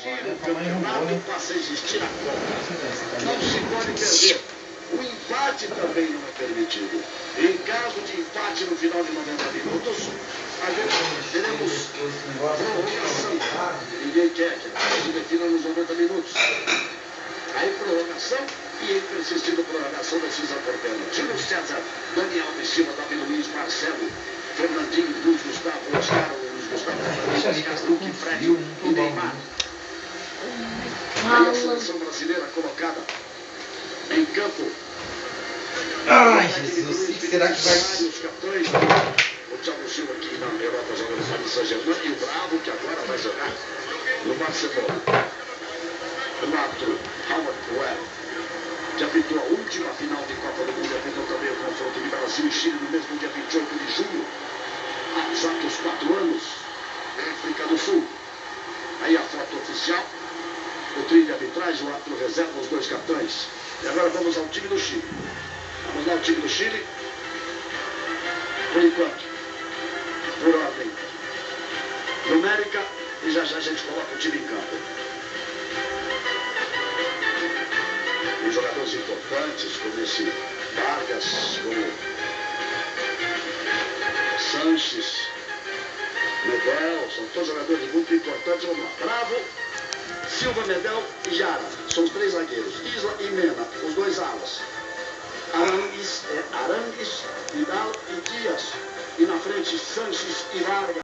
O campeonato passa a existir a Copa. Não se pode perder. O empate também não é permitido. Em caso de empate no final de 90 minutos, teremos prorrogação. Ninguém quer que se defina nos 90 minutos. Aí prorrogação e em persistindo prorrogação decisão por pênalti. Júlio César, Daniel de Silva, Davi Luiz, Marcelo, Fernandinho, Luiz Gustavo, Oscar, Luiz Gustavo, Casduque, Fred e Neymar. Aí a seleção brasileira colocada em campo. Ai, Jesus, o que será que vai... Os capitães, o Thiago Silva aqui na Europa joga no Paris Saint-Germain e o Bravo que agora vai jogar no Barcelona. O árbitro Howard Webb, que apitou a última final de Copa do Mundo, apitou também o confronto de Brasil e Chile no mesmo dia 28 de julho, há exatos 4 anos, na África do Sul. Aí a foto oficial, o trio de arbitragem, o árbitro reserva, os dois capitães. E agora vamos ao time do Chile. Vamos lá ao time do Chile. Por enquanto, por ordem numérica, e já já a gente coloca o time em campo. Os jogadores importantes, como esse Vargas, como Sanches, Medel, são todos jogadores muito importantes. Vamos lá. Bravo, Silva, Medel e Jara. São os 3 zagueiros. Isla e Mena, os 2 alas. Arangues, Vidal e Dias. E na frente, Sanches e Vargas.